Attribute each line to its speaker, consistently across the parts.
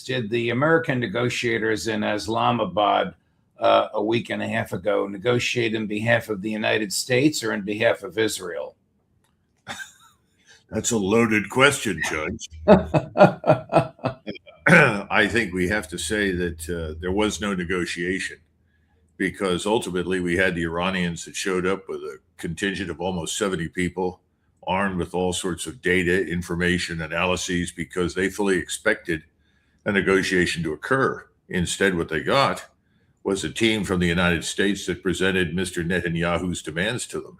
Speaker 1: did the American negotiators in Islamabad a week and a half ago negotiate in behalf of the United States or in behalf of Israel?
Speaker 2: That's a loaded question, Judge. I think we have to say that there was no negotiation because ultimately we had the Iranians that showed up with a contingent of almost 70 people armed with all sorts of data, information, analyses because they fully expected a negotiation to occur. Instead, what they got was a team from the United States that presented Mr. Netanyahu's demands to them.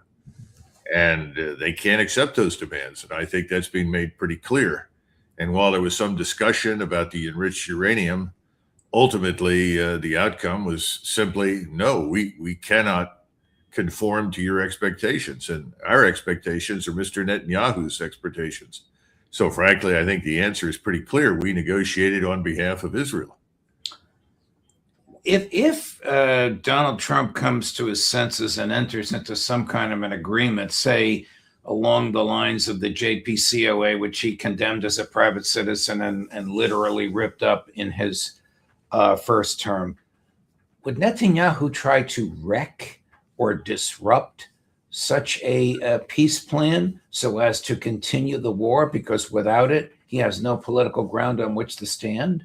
Speaker 2: And they can't accept those demands. And I think that's been made pretty clear. And while there was some discussion about the enriched uranium, ultimately the outcome was simply no, we cannot conform to your expectations. And our expectations are Mr. Netanyahu's expectations. So frankly, I think the answer is pretty clear. We negotiated on behalf of Israel.
Speaker 1: If Donald Trump comes to his senses and enters into some kind of an agreement, say along the lines of the JPCOA, which he condemned as a private citizen and literally ripped up in his first term, would Netanyahu try to wreck or disrupt such a peace plan so as to continue the war? Because without it, he has no political ground on which to stand.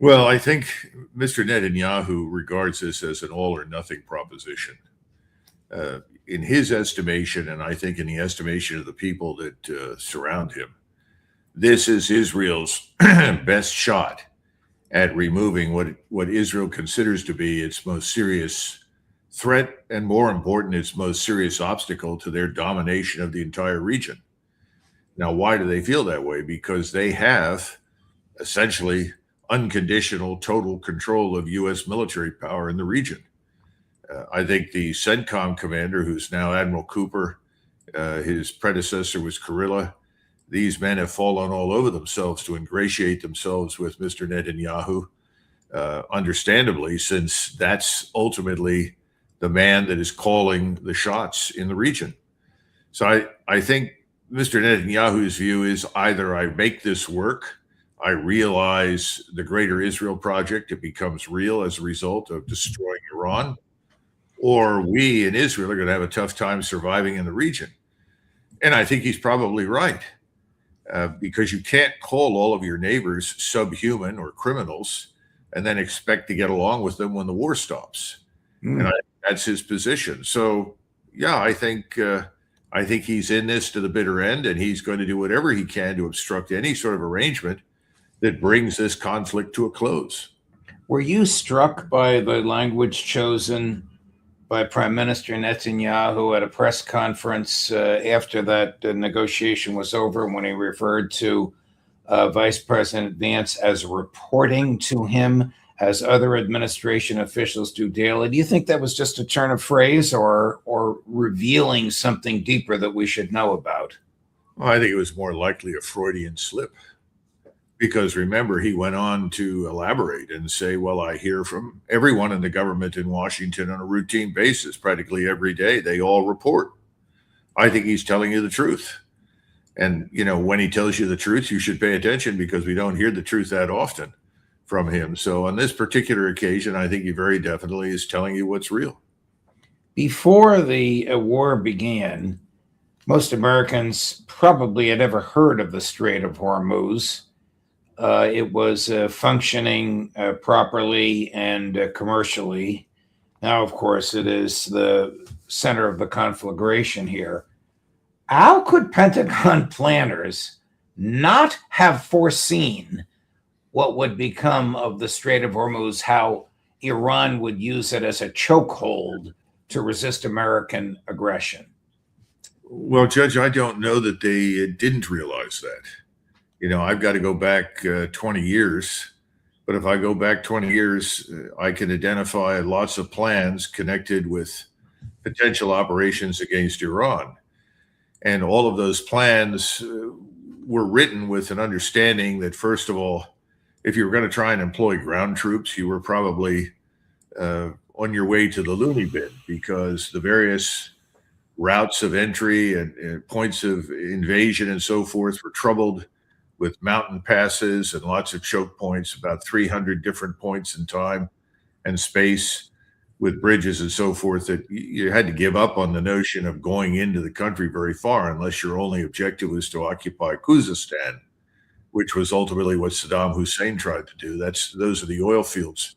Speaker 2: Well, I think Mr. Netanyahu regards this as an all or nothing proposition. In his estimation, and I think in the estimation of the people that surround him, this is Israel's best shot at removing what Israel considers to be its most serious threat, and more important, its most serious obstacle to their domination of the entire region. Now, why do they feel that way? Because they have essentially unconditional total control of U.S. military power in the region. I think the CENTCOM commander, who's now Admiral Cooper, his predecessor was Kurilla. These men have fallen all over themselves to ingratiate themselves with Mr. Netanyahu, understandably, since that's ultimately the man that is calling the shots in the region. So I think Mr. Netanyahu's view is either I make this work, I realize the greater Israel project, it becomes real as a result of destroying Iran, or we in Israel are going to have a tough time surviving in the region. And I think he's probably right, because you can't call all of your neighbors subhuman or criminals and then expect to get along with them when the war stops. And that's his position. So, yeah, I think he's in this to the bitter end, and he's going to do whatever he can to obstruct any sort of arrangement that brings this conflict to a close.
Speaker 1: Were you struck by the language chosen by Prime Minister Netanyahu at a press conference after that negotiation was over, when he referred to Vice President Vance as reporting to him as other administration officials do daily? Do you think that was just a turn of phrase or revealing something deeper that we should know about?
Speaker 2: Well, I think it was more likely a Freudian slip. Because remember, he went on to elaborate and say, well, I hear from everyone in the government in Washington on a routine basis, practically every day. They all report. I think he's telling you the truth. And, you know, when he tells you the truth, you should pay attention because we don't hear the truth that often from him. So on this particular occasion, I think he very definitely is telling you what's real.
Speaker 1: Before the war began, most Americans probably had ever heard of the Strait of Hormuz. It was functioning properly and commercially. Now, of course, it is the center of the conflagration here. How could Pentagon planners not have foreseen what would become of the Strait of Hormuz, how Iran would use it as a chokehold to resist American aggression?
Speaker 2: Well, Judge, I don't know that they didn't realize that. You know, I've got to go back 20 years, but if I go back 20 years, I can identify lots of plans connected with potential operations against Iran. And all of those plans were written with an understanding that, first of all, if you were going to try and employ ground troops, you were probably on your way to the loony bin, because the various routes of entry and points of invasion and so forth were troubled with mountain passes and lots of choke points, about 300 different points in time and space with bridges and so forth, that you had to give up on the notion of going into the country very far unless your only objective was to occupy Khuzestan, which was ultimately what Saddam Hussein tried to do. Those are the oil fields.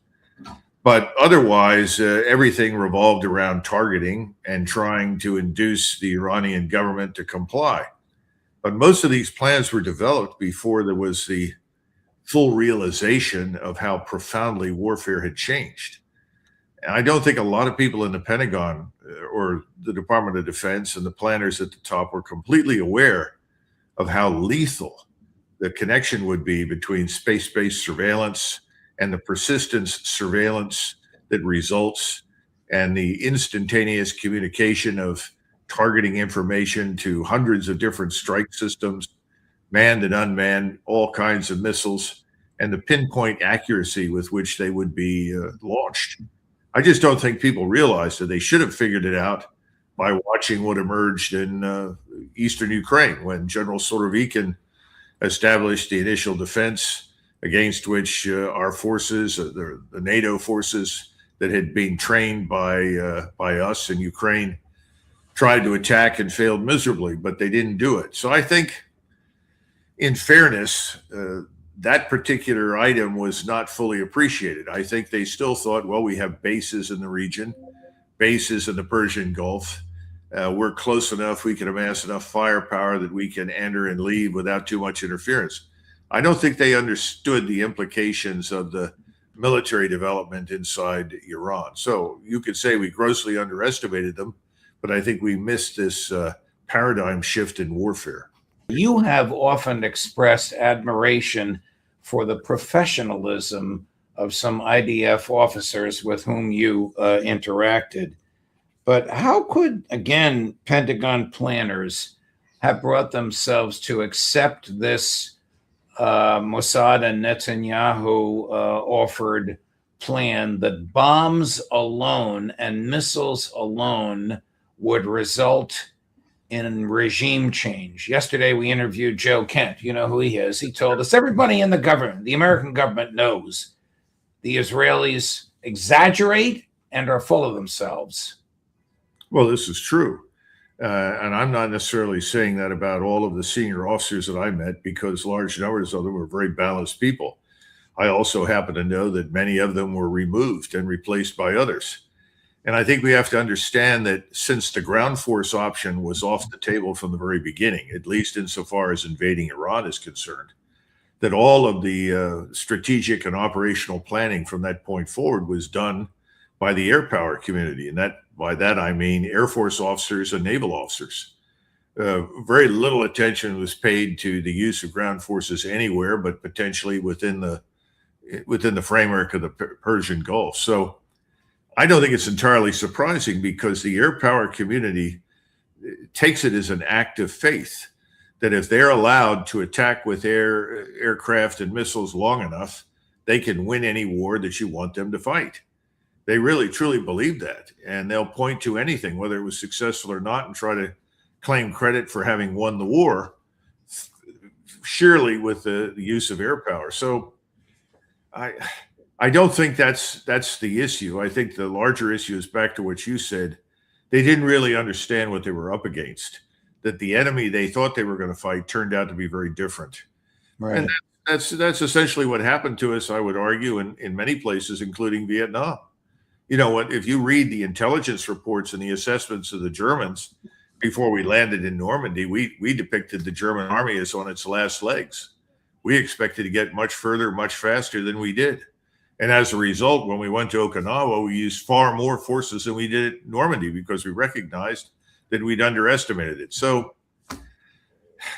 Speaker 2: But otherwise, everything revolved around targeting and trying to induce the Iranian government to comply. But most of these plans were developed before there was the full realization of how profoundly warfare had changed. And I don't think a lot of people in the Pentagon or the Department of Defense and the planners at the top were completely aware of how lethal the connection would be between space-based surveillance and the persistence surveillance that results, and the instantaneous communication of targeting information to hundreds of different strike systems, manned and unmanned, all kinds of missiles, and the pinpoint accuracy with which they would be launched. I just don't think people realize that they should have figured it out by watching what emerged in eastern Ukraine when General Surovikin established the initial defense against which our forces, the NATO forces that had been trained by us in Ukraine, tried to attack and failed miserably, but they didn't do it. So I think, in fairness, that particular item was not fully appreciated. I think they still thought, well, we have bases in the region, bases in the Persian Gulf. We're close enough, we can amass enough firepower that we can enter and leave without too much interference. I don't think they understood the implications of the military development inside Iran. So you could say we grossly underestimated them, but I think we missed this paradigm shift in warfare.
Speaker 1: You have often expressed admiration for the professionalism of some IDF officers with whom you interacted. But how could, again, Pentagon planners have brought themselves to accept this Mossad and Netanyahu offered plan that bombs alone and missiles alone would result in regime change? Yesterday, we interviewed Joe Kent. You know who he is. He told us everybody in the government, the American government, knows the Israelis exaggerate and are full of themselves.
Speaker 2: Well, this is true. And I'm not necessarily saying that about all of the senior officers that I met, because large numbers of them were very balanced people. I also happen to know that many of them were removed and replaced by others. And I think we have to understand that since the ground force option was off the table from the very beginning, at least insofar as invading Iran is concerned, that all of the strategic and operational planning from that point forward was done by the air power community. And that, by that, I mean Air Force officers and naval officers. Very little attention was paid to the use of ground forces anywhere, but potentially within the framework of the Persian Gulf. So I don't think it's entirely surprising, because the air power community takes it as an act of faith that if they're allowed to attack with aircraft and missiles long enough, they can win any war that you want them to fight. They really, truly believe that. And they'll point to anything, whether it was successful or not, and try to claim credit for having won the war, surely with the use of air power. So I don't think that's the issue. I think the larger issue is back to what you said. They didn't really understand what they were up against, that the enemy they thought they were going to fight turned out to be very different.
Speaker 1: Right.
Speaker 2: And that's essentially what happened to us, I would argue, in many places, including Vietnam. You know what, if you read the intelligence reports and the assessments of the Germans before we landed in Normandy, we depicted the German army as on its last legs. We expected to get much further, much faster than we did. And as a result, when we went to Okinawa, we used far more forces than we did at Normandy, because we recognized that we'd underestimated it. So,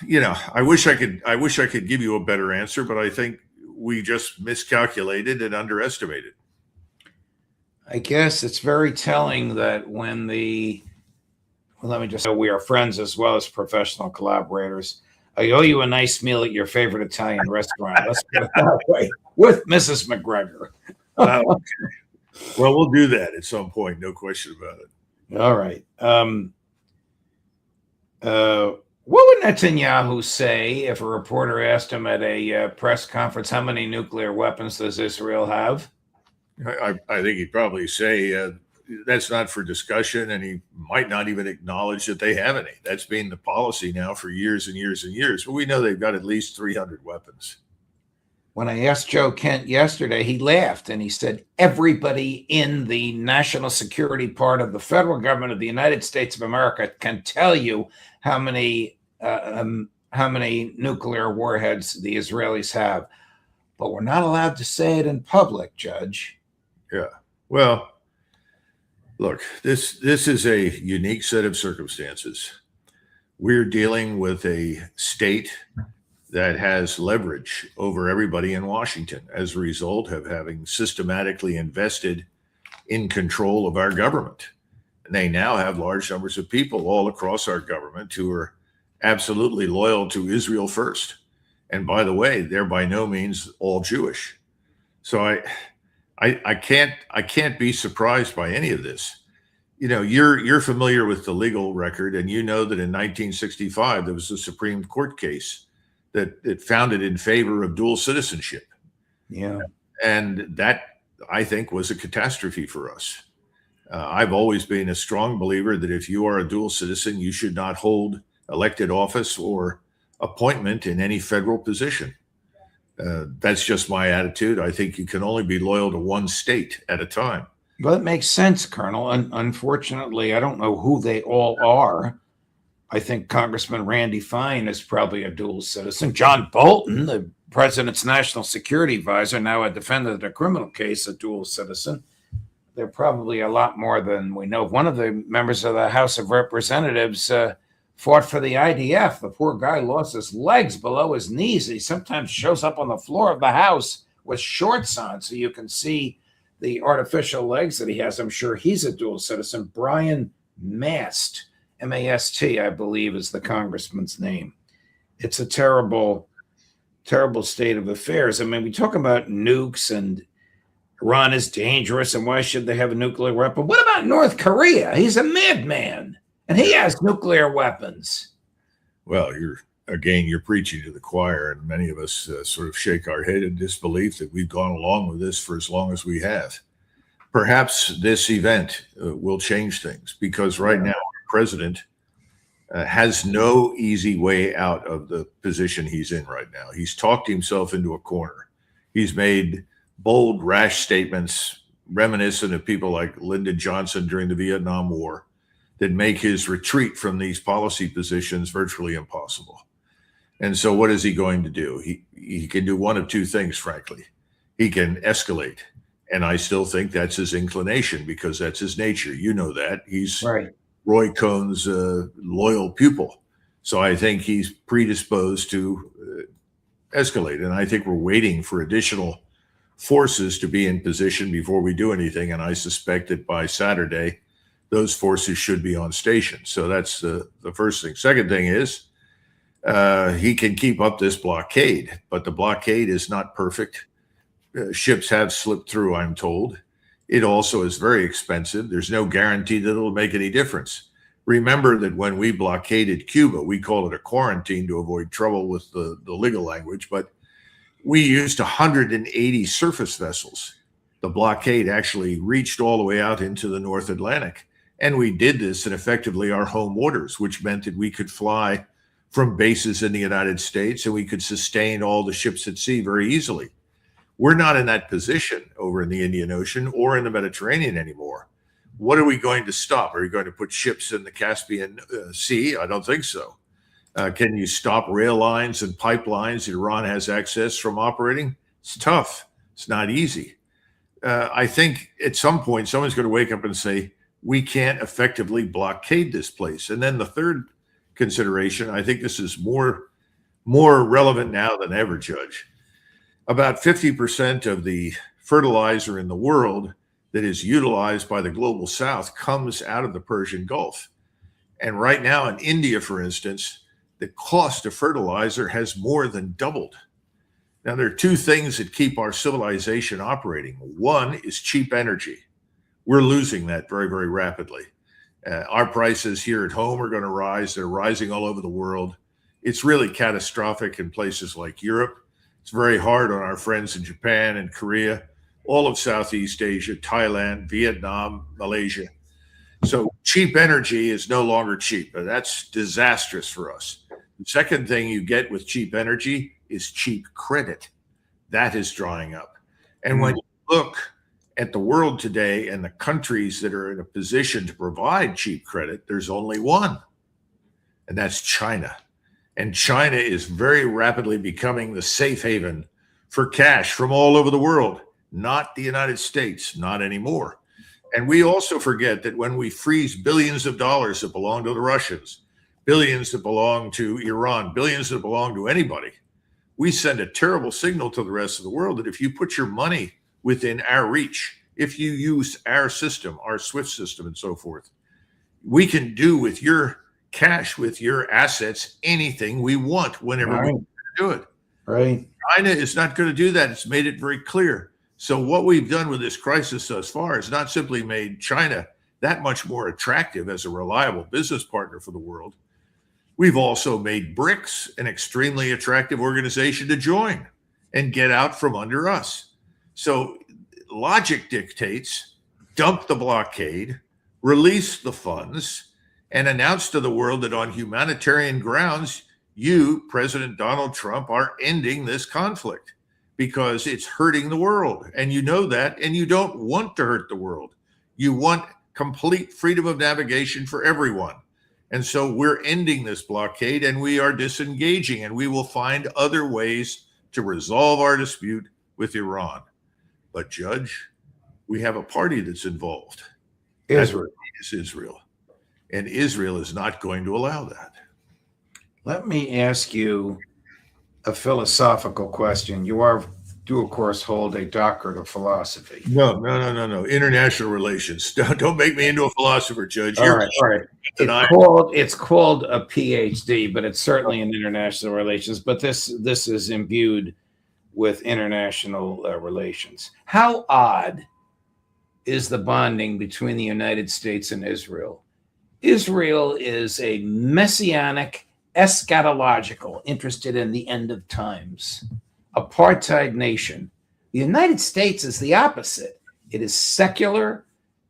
Speaker 2: you know, I wish I could give you a better answer, but I think we just miscalculated and underestimated.
Speaker 1: I guess it's very telling that when let me just say, we are friends as well as professional collaborators. I owe you a nice meal at your favorite Italian restaurant. Let's put it that way, with Mrs. Macgregor.
Speaker 2: Well, we'll do that at some point, no question about it.
Speaker 1: All right. What would Netanyahu say if a reporter asked him at a press conference, how many nuclear weapons does Israel have?
Speaker 2: I think he'd probably say that's not for discussion, and he might not even acknowledge that they have any. That's been the policy now for years and years and years. But we know they've got at least 300 weapons.
Speaker 1: When I asked Joe Kent yesterday, he laughed and he said, everybody in the national security part of the federal government of the United States of America can tell you how many nuclear warheads the Israelis have. But we're not allowed to say it in public, Judge.
Speaker 2: Yeah. Well, look, this is a unique set of circumstances. We're dealing with a state that has leverage over everybody in Washington as a result of having systematically invested in control of our government. And they now have large numbers of people all across our government who are absolutely loyal to Israel first. And by the way, they're by no means all Jewish. So I can't be surprised by any of this. You know, you're familiar with the legal record, and you know that in 1965 there was a Supreme Court case that found it in favor of dual citizenship.
Speaker 1: Yeah.
Speaker 2: And that, I think, was a catastrophe for us. I've always been a strong believer that if you are a dual citizen, you should not hold elected office or appointment in any federal position. That's just my attitude. I think you can only be loyal to one state at a time.
Speaker 1: Well, it makes sense, Colonel. And unfortunately, I don't know who they all are. I think Congressman Randy Fine is probably a dual citizen. John Bolton, the president's national security advisor, now a defendant in a criminal case, a dual citizen. They're probably a lot more than we know. One of the members of the House of Representatives fought for the IDF. The poor guy lost his legs below his knees. He sometimes shows up on the floor of the House with shorts on so you can see the artificial legs that he has. I'm sure he's a dual citizen. Brian Mast. M-A-S-T, I believe, is the congressman's name. It's a terrible, terrible state of affairs. I mean, we talk about nukes and Iran is dangerous and why should they have a nuclear weapon? What about North Korea? He's a madman and he has nuclear weapons.
Speaker 2: Well, you're preaching to the choir, and many of us sort of shake our head in disbelief that we've gone along with this for as long as we have. Perhaps this event will change things, because right now, president has no easy way out of the position he's in right now. He's talked himself into a corner. He's made bold, rash statements reminiscent of people like Lyndon Johnson during the Vietnam War that make his retreat from these policy positions virtually impossible. And so what is he going to do? He can do one of two things, frankly. He can escalate. And I still think that's his inclination, because that's his nature. You know that. He's
Speaker 1: right.
Speaker 2: Roy Cohn's loyal pupil. So I think he's predisposed to escalate. And I think we're waiting for additional forces to be in position before we do anything. And I suspect that by Saturday, those forces should be on station. So that's the first thing. Second thing is he can keep up this blockade, but the blockade is not perfect. Ships have slipped through, I'm told. It also is very expensive. There's no guarantee that it'll make any difference. Remember that when we blockaded Cuba, we called it a quarantine to avoid trouble with the legal language, but we used 180 surface vessels. The blockade actually reached all the way out into the North Atlantic. And we did this in effectively our home waters, which meant that we could fly from bases in the United States and we could sustain all the ships at sea very easily. We're not in that position over in the Indian Ocean or in the Mediterranean anymore. What are we going to stop? Are you going to put ships in the Caspian Sea? I don't think so. Can you stop rail lines and pipelines that Iran has access from operating? It's tough. It's not easy. I think at some point someone's going to wake up and say, we can't effectively blockade this place. And then the third consideration, I think this is more relevant now than ever, Judge. About 50% of the fertilizer in the world that is utilized by the global south comes out of the Persian Gulf. And right now in India, for instance, the cost of fertilizer has more than doubled. Now, there are two things that keep our civilization operating. One is cheap energy. We're losing that very, very rapidly. Our prices here at home are going to rise. They're rising all over the world. It's really catastrophic in places like Europe. It's very hard on our friends in Japan and Korea, all of Southeast Asia, Thailand, Vietnam, Malaysia. So cheap energy is no longer cheap. That's disastrous for us. The second thing you get with cheap energy is cheap credit. That is drying up. And when you look at the world today and the countries that are in a position to provide cheap credit, there's only one, and that's China. And China is very rapidly becoming the safe haven for cash from all over the world, not the United States, not anymore. And we also forget that when we freeze billions of dollars that belong to the Russians, billions that belong to Iran, billions that belong to anybody, we send a terrible signal to the rest of the world that if you put your money within our reach, if you use our system, our SWIFT system and so forth, we can do with your cash, with your assets, anything we want whenever we do it.
Speaker 1: Right.
Speaker 2: China is not going to do that. It's made it very clear. So what we've done with this crisis thus far is not simply made China that much more attractive as a reliable business partner for the world. We've also made BRICS an extremely attractive organization to join and get out from under us. So logic dictates, dump the blockade, release the funds, and announce to the world that on humanitarian grounds, you, President Donald Trump, are ending this conflict because it's hurting the world. And you know that, and you don't want to hurt the world. You want complete freedom of navigation for everyone. And so we're ending this blockade and we are disengaging, and we will find other ways to resolve our dispute with Iran. But, Judge, we have a party that's involved.
Speaker 1: Israel.
Speaker 2: That is Israel. And Israel is not going to allow that.
Speaker 1: Let me ask you a philosophical question. Do, of course, hold a doctorate of philosophy.
Speaker 2: No. International relations. Don't make me into a philosopher, Judge.
Speaker 1: All right. It's called a PhD, but it's certainly in international relations. But this is imbued with international relations. How odd is the bonding between the United States and Israel? Israel is a messianic, eschatological, interested in the end of times, apartheid nation. The United States is the opposite. It is secular.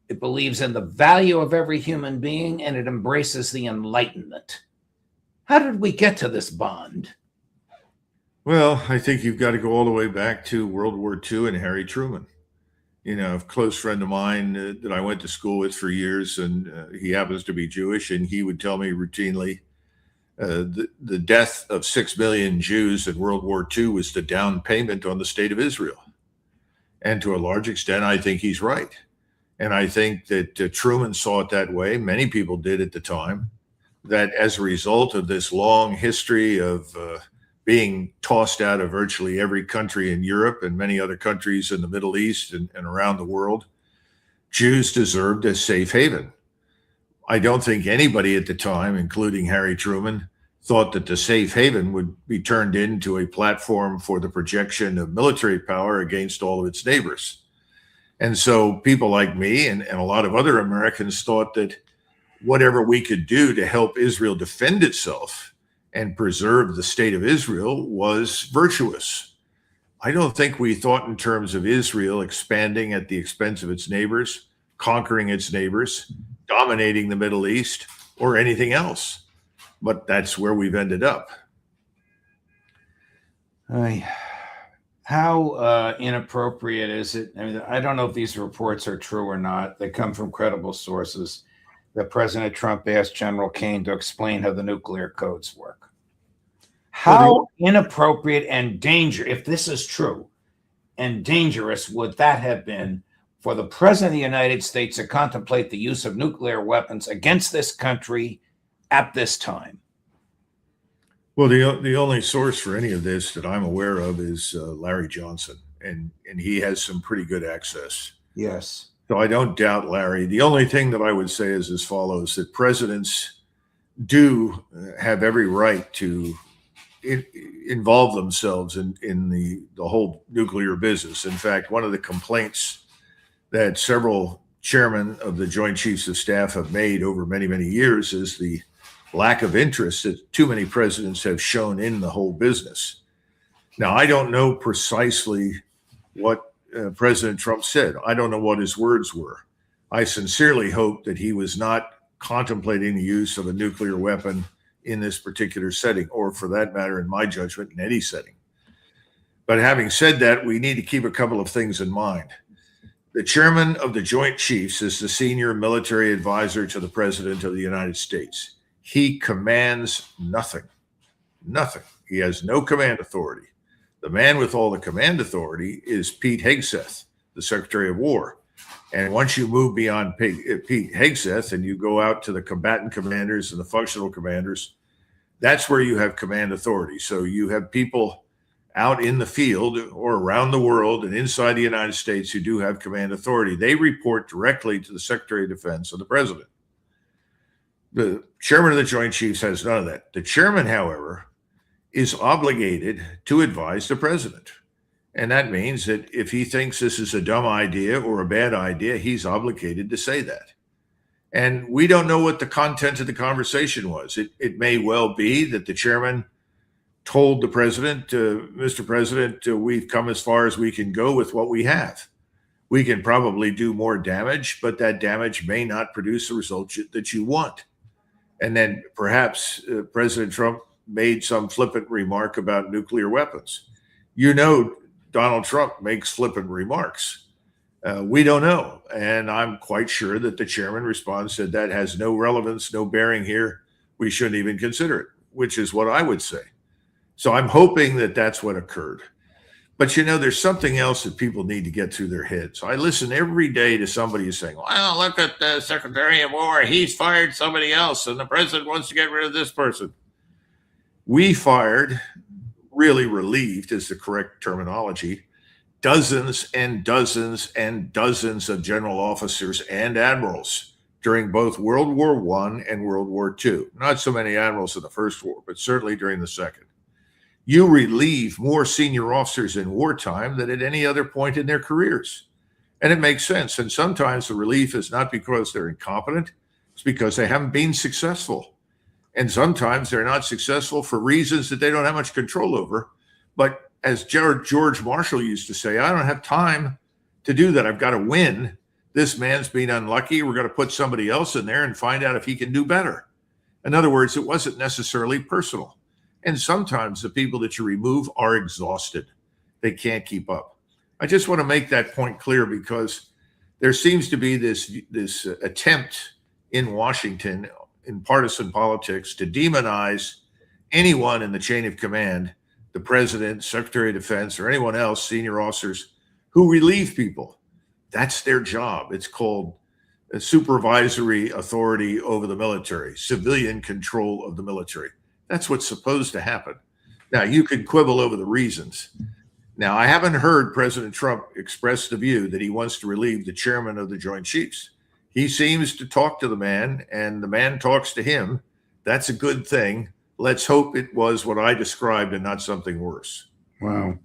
Speaker 1: It believes in the value of every human being, and it embraces the Enlightenment. How did we get to this bond?
Speaker 2: Well, I think you've got to go all the way back to World War II and Harry Truman. A close friend of mine that I went to school with for years, and he happens to be Jewish, and he would tell me routinely the death of 6 million Jews in World War II was the down payment on the state of Israel. And to a large extent, I think he's right. And I think that Truman saw it that way. Many people did at the time, that as a result of this long history of being tossed out of virtually every country in Europe and many other countries in the Middle East and around the world, Jews deserved a safe haven. I don't think anybody at the time, including Harry Truman, thought that the safe haven would be turned into a platform for the projection of military power against all of its neighbors. And so people like me and a lot of other Americans thought that whatever we could do to help Israel defend itself and preserve the state of Israel was virtuous. I don't think we thought in terms of Israel expanding at the expense of its neighbors, conquering its neighbors, dominating the Middle East, or anything else. But that's where we've ended up.
Speaker 1: How inappropriate is it? I mean, I don't know if these reports are true or not. They come from credible sources that President Trump asked General Kane to explain how the nuclear codes work. How inappropriate and dangerous, if this is true, and dangerous would that have been for the President of the United States to contemplate the use of nuclear weapons against this country at this time?
Speaker 2: Well, the only source for any of this that I'm aware of is Larry Johnson, and he has some pretty good access.
Speaker 1: Yes.
Speaker 2: So I don't doubt Larry. The only thing that I would say is as follows, that presidents do have every right to involve themselves in the whole nuclear business. In fact, one of the complaints that several chairman of the Joint Chiefs of Staff have made over many, many years is the lack of interest that too many presidents have shown in the whole business. Now, I don't know precisely what President Trump said. I don't know what his words were. I sincerely hope that he was not contemplating the use of a nuclear weapon in this particular setting, or for that matter, in my judgment, in any setting. But having said that, we need to keep a couple of things in mind. The chairman of the Joint Chiefs is the senior military advisor to the President of the United States. He commands nothing. Nothing. He has no command authority. The man with all the command authority is Pete Hegseth, the Secretary of War. And once you move beyond Pete Hegseth and you go out to the combatant commanders and the functional commanders, that's where you have command authority. So you have people out in the field or around the world and inside the United States who do have command authority. They report directly to the Secretary of Defense or the President. The chairman of the Joint Chiefs has none of that. The chairman, however, is obligated to advise the president. And that means that if he thinks this is a dumb idea or a bad idea, he's obligated to say that. And we don't know what the content of the conversation was. It may well be that the chairman told the president, Mr. President, we've come as far as we can go with what we have. We can probably do more damage, but that damage may not produce the result that you want. And then perhaps President Trump made some flippant remark about nuclear weapons. You know, Donald Trump makes flippant remarks. We don't know. And I'm quite sure that the chairman responds, said that has no relevance, no bearing here. We shouldn't even consider it, which is what I would say. So I'm hoping that that's what occurred. But, you know, there's something else that people need to get through their heads. I listen every day to somebody who's saying, well, look at the Secretary of War. He's fired somebody else, and the president wants to get rid of this person. We fired, really relieved is the correct terminology, dozens and dozens and dozens of general officers and admirals during both World War I and World War II. Not so many admirals in the First War, but certainly during the Second. You relieve more senior officers in wartime than at any other point in their careers. And it makes sense. And sometimes the relief is not because they're incompetent, it's because they haven't been successful. And sometimes they're not successful for reasons that they don't have much control over. But as George Marshall used to say, I don't have time to do that. I've got to win. This man's been unlucky. We're going to put somebody else in there and find out if he can do better. In other words, it wasn't necessarily personal. And sometimes the people that you remove are exhausted. They can't keep up. I just want to make that point clear because there seems to be this attempt in Washington in partisan politics to demonize anyone in the chain of command, the president, Secretary of Defense, or anyone else, senior officers who relieve people. That's their job. It's called a supervisory authority over the military, civilian control of the military. That's what's supposed to happen. Now, you could quibble over the reasons. Now, I haven't heard President Trump express the view that he wants to relieve the chairman of the Joint Chiefs. He seems to talk to the man, and the man talks to him. That's a good thing. Let's hope it was what I described and not something worse.
Speaker 1: Wow.